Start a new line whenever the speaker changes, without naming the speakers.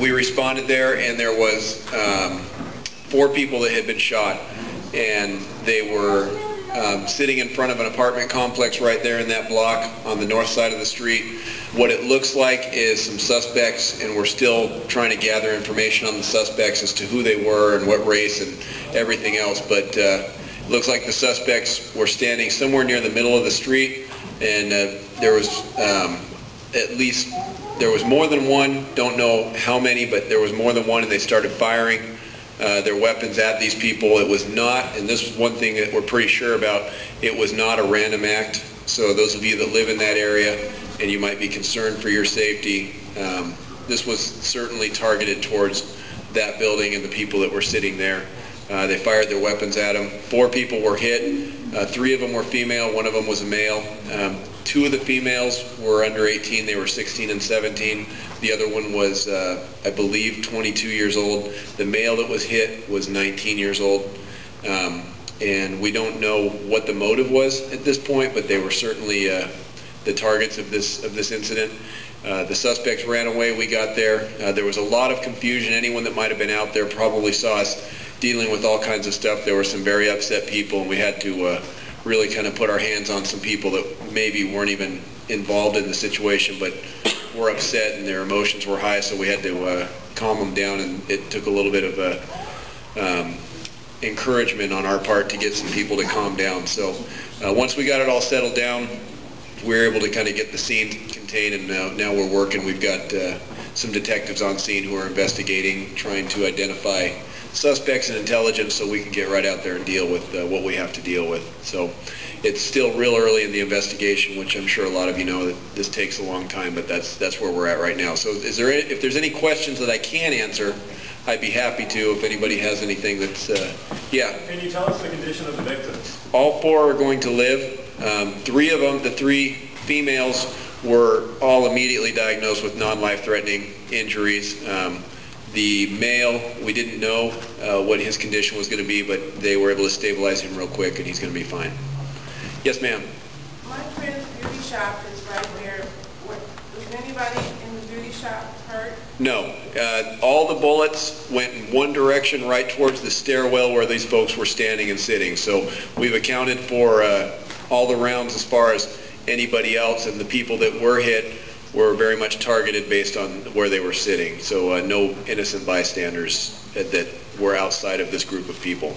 We responded there, and there was 4 people that had been shot, and they were sitting in front of an apartment complex right there in that block on the north side of the street. What it looks like is some suspects, and we're still trying to gather information on the suspects as to who they were and what race and everything else, but it looks like the suspects were standing somewhere near the middle of the street, and there was there was more than one, don't know how many, but there was more than one, and they started firing their weapons at these people. It was not, and this is one thing that we're pretty sure about, it was not a random act. So those of you that live in that area and you might be concerned for your safety, this was certainly targeted towards that building and the people that were sitting there. They fired their weapons at them. 4 people were hit. 3 of them were female, 1 of them was a male. 2 of the females were under 18, they were 16 and 17. The other one was, I believe, 22 years old. The male that was hit was 19 years old. And we don't know what the motive was at this point, but they were certainly the targets of this incident. The suspects ran away. We got there. There was a lot of confusion. Anyone that might have been out there probably saw us dealing with all kinds of stuff. There were some very upset people, and we had to really kind of put our hands on some people that maybe weren't even involved in the situation, but were upset and their emotions were high, so we had to calm them down, and it took a little bit of encouragement on our part to get some people to calm down. So once we got it all settled down, we were able to kind of get the scene contained, and now we're working. We've got some detectives on scene who are investigating, trying to identify suspects and intelligence so we can get right out there and deal with what we have to deal with. So it's still real early in the investigation, which I'm sure a lot of you know that this takes a long time, but that's where we're at right now. So if there's any questions that I can answer, I'd be happy to. If anybody has anything that's, yeah.
Can you tell us the condition of the victims?
All 4 are going to live. 3 of them, the 3 females, were all immediately diagnosed with non-life-threatening injuries. The male, we didn't know what his condition was going to be, but they were able to stabilize him real quick, and he's going to be fine. Yes, ma'am.
My friend's beauty shop is right there. Was anybody in the beauty shop hurt?
No. All the bullets went in one direction, right towards the stairwell where these folks were standing and sitting. So we've accounted for all the rounds as far as anybody else, and the people that were hit were very much targeted based on where they were sitting. So no innocent bystanders that were outside of this group of people.